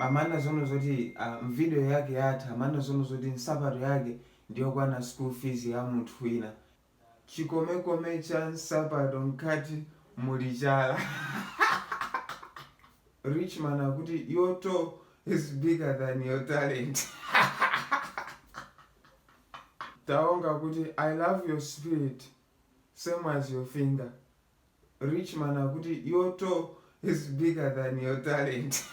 mamana zono zoti video yake yatha mamana zono zoti nsapato yake ndiyokwana school fees ya munthu wina. Chikomekome cha nsapato nkati muli chala. Rich man akuti your toe is bigger than your talent. Taonga kuti I love your spirit same as your finger. Rich man akuti your toe is bigger than your talent.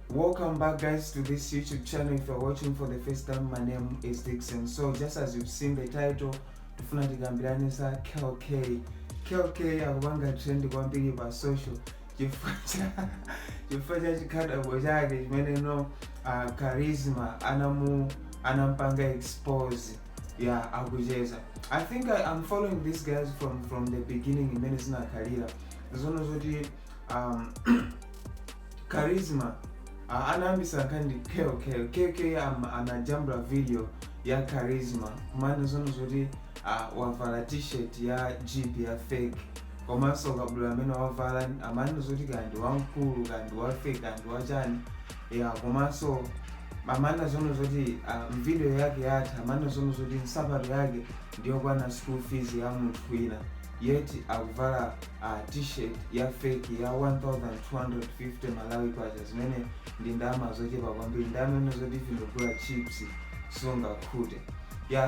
Welcome back guys to this YouTube channel. If you're watching for the first time, my name is Dixon. So just as you've seen the title, tufuna tikambiranisa Kell Kay. Kell Kay akubanga trend kwambiri pa social. Chifukwa cha chikadabo chake chimene no charisma anampanga expose akucheza. I think I'm following these guys from the beginning imene zinakalira. Zono zoti charisma anayambisa kandi Kell Kay anajambula video ya charisma kumana zono zoti wavala t-shirt ya jeep ya fake komanso kabula amene wavala amene zoti kandi wankulu kandi wa fake kandi wachani komanso amana zono zoti video yake yatha amana zono zoti nsapato yake ndiyokwana school fees ya munthu wina yeti akuvala t-shirt ya fake ya 1250 Malawi kwacha zimene ndi ndama zochepa kwambiri ndamene zoti vindogula chips sungakhute.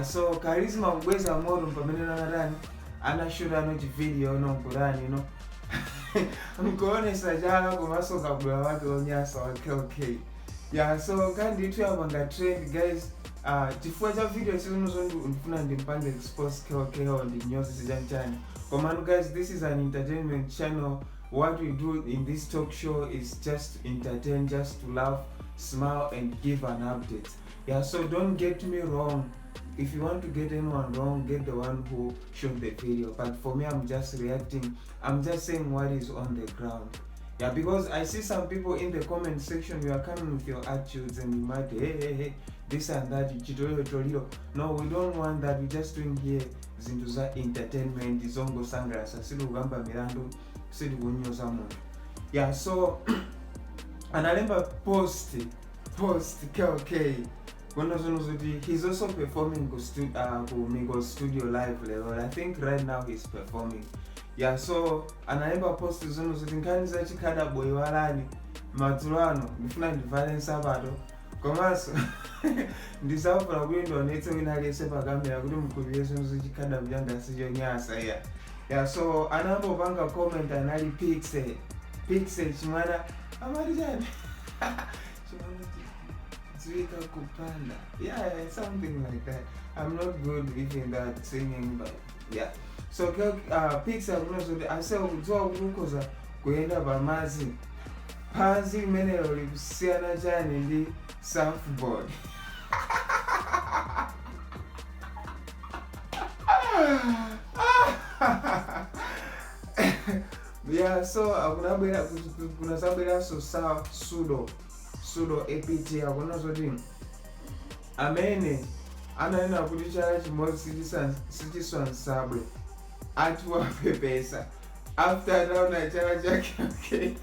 So charisma kubweza moto pamene nanatani anashuta anoti video nonkulani nkuonesa chala komanso kabula wake onyasa wa Kell Kay. So kandi itu yapanga trend guys. Chifukwa cha video sizonozo ndifuna ndimpange expose Kell Kay on the news sijanchani. Komanu guys, this is an entertainment channel. What we do in this talk show is just entertain, just to laugh, smile and give an update. So don't get me wrong. If you want to get anyone wrong, get the one who shot the video. But for me, I'm just reacting. I'm just saying what is on the ground. Because I see some people in the comment section, you are coming with your attitudes and you might hey, this and that, no, we don't want that. We're just doing here zintu za entertainment, izongo sangrasa, silu gamba mirandu, silu kunyoza mundu. So analemba post Kell Kay. He's also performing ku studio live level. I think right now he's performing. So analemba post zono zoti nkani za chikada boy walani matulano ndifuna ndivale nsapato komanso ndisafuna kuindo netse wina aliyesepa kamera kuti mukubire zono zichikada mjanga sichonyasa so anambopanga comment anali pixel chimwana amarijani Zwika kupanda. Something like that. I'm not good in that singing, but so pixel kunozoti ase kudziwa kukoza kuenda pamazi pansi menelo likusiyana chani ndi surfboard. So kunasabwera so pseudo APT akunozoti amene ananena kuti chala chimodzi sichiswansabwe atiwapepesa after ataona chala chake.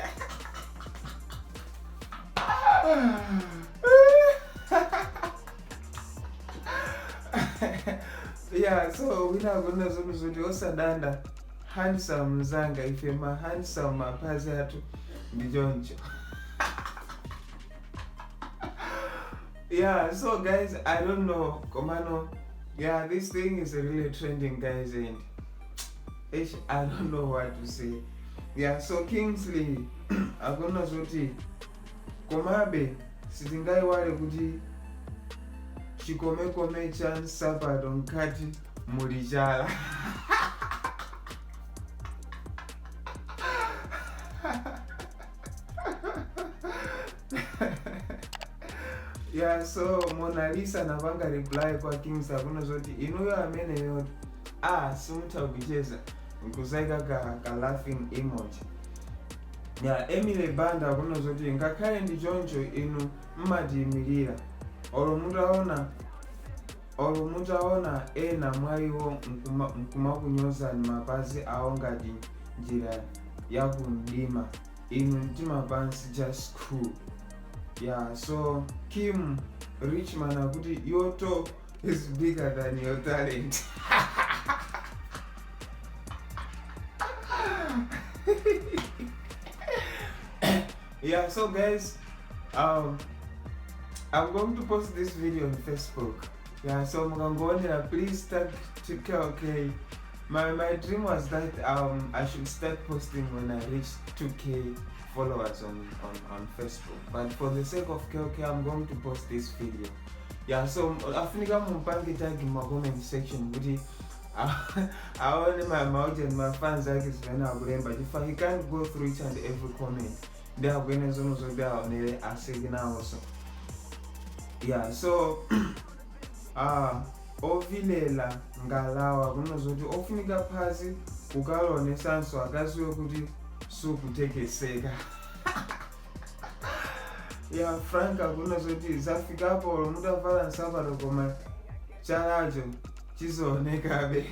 So wina akuna zono zoti osadanda handsome zanga ife ma handsome mapazi atu ndijoncho. So guys, I don't know, Komano. This thing is really trending, guys, and I don't know what to say. So Kingsley, akuna zoti komabe sitingai wale kuti chikomekome cha nsapato nkati muli chala. So Mona Lisa navanga reply kwa Kings akuna zoti inuyo amene yoti simutakucheza nkusaika ka laughing emoji. Emily Banda akuna zoti ngakhale ndi choncho inu mmatiyimirira olo mutaona olo mutaona ena mwaiwo nkumakunyoza ni mapazi awo ngati njira yakumdima, inu mtimapansi just cool. Yeah, so Kim Richman akuti your toe is bigger than your talent. Yeah, so guys, I'm going to post this video on Facebook. Yeah, so please tag to Kell Kay. My dream was that I should start posting when I reach 2K followers on Facebook. But for the sake of Kell Kay, I'm going to post this video. Yeah, so afunika mumpange tag in my comment section. I only my mouth and my fans like is when I but if I can't go through each and every comment, they are going to be on a second also. Yeah, so ovilela ngalawa kunozoti ofunika phazi ukalone sanso akaziwe kuti sukutekeseka. Yeah, Franka kunozoti zafikapo mutavala nsapato koma chalacho chizoonekabe.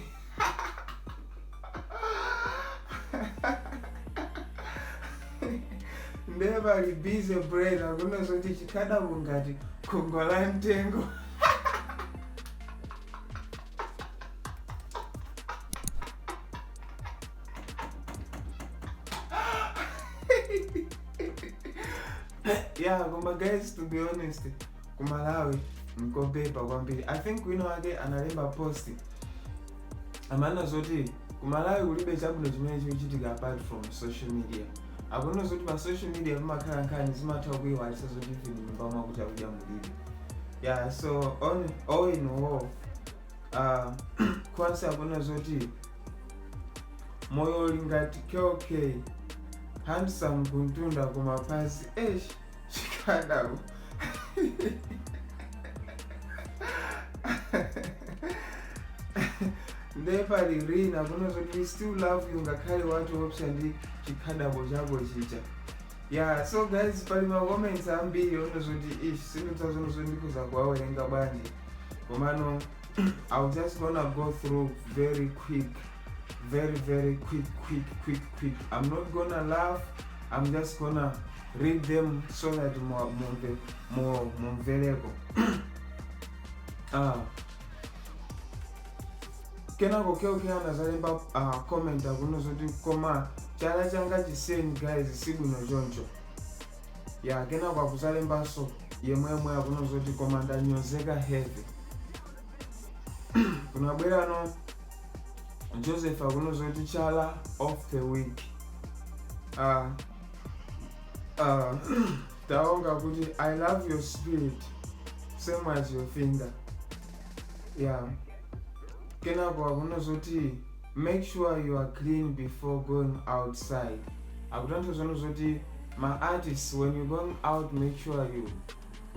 Never busy brain akunozoti chikada kungati kongola mtengo. Yeah, guys, to be honest, kumalawi mkopepa kwambiri. I think we know ake analemba post amana zoti kumalawi kulibe chabuno chimene chikuchitika apart from social media. Akuno zoti pa social media mumakhala nkhani zimatha kuyiwalisa zoti ife nyumba mwakuti akudya mulibe. Yeah, so all in all, kwanza akuno zoti moyo lingati Kell Kay handsome kuntunda kumapazi chikadabu. Never rina kunozoti we still love you ngakhale watu option chikadabu chako chicha. Yeah, so guys, pali ma comments ambiri unozoti sinutazonozondikuza kwawerenga banje komano I'll just gonna go through very quick. I'm not gonna laugh, I'm just gonna read them so that more valuable. Kenako Kell Kay anazalemba comment akunozoti koma chala changa chiseni guys siguno choncho. Yeah, kenako akuzalemba so yemwemwe akunozoti koma ndanyozeka heavy. Kunabwera no Joseph akunozoti chala of the week. Taonga kuti I love your spirit same as your finger. Yeah. Kenako akunozoti make sure you are clean before going outside. Akutanto zonozoti my artists, when you're going out, make sure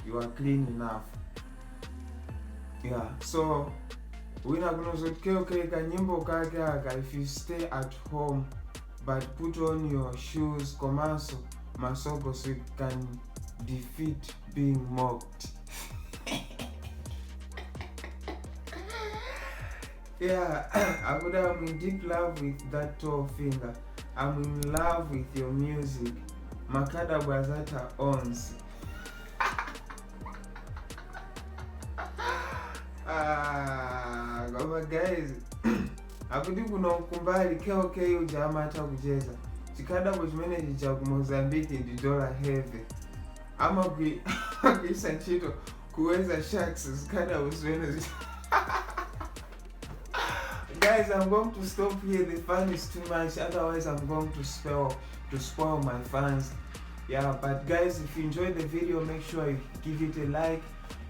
you are clean enough. Yeah, so wina kunozoti Kell Kay kanyimbo kake aka if you stay at home but put on your shoes komanso masoko so you can defeat being mocked. Yeah, I'm in deep love with that toe finger. I'm in love with your music. Makada Bazata owns. Guys, akuti kuno kumbali Kell Kay ujama hata kucheza. Chikada kuchimene cha Mozambique ndi dollar heavy. Ama kuisa nchito kuweza sharks zikada uswene. Guys, I'm going to stop here. The fun is too much. Otherwise, I'm going to spoil my fans. Yeah, but guys, if you enjoyed the video, make sure you give it a like.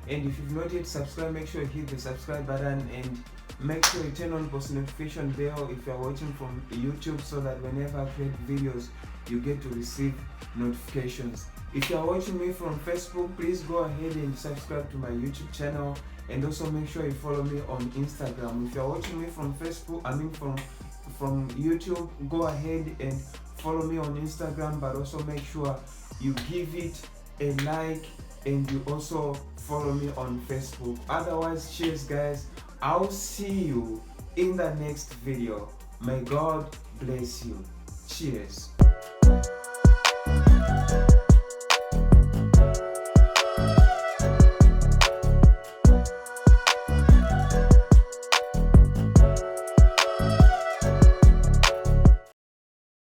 And if you've not yet subscribed, make sure you hit the subscribe button and make sure you turn on post notification bell if you're watching from YouTube so that whenever I create videos, you get to receive notifications. If you're watching me from Facebook, please go ahead and subscribe to my YouTube channel. And also make sure you follow me on Instagram. If you're watching me from Facebook, from YouTube, go ahead and follow me on Instagram, but also make sure you give it a like and you also follow me on Facebook. Otherwise, cheers guys, I'll see you in the next video. May God bless you. Cheers.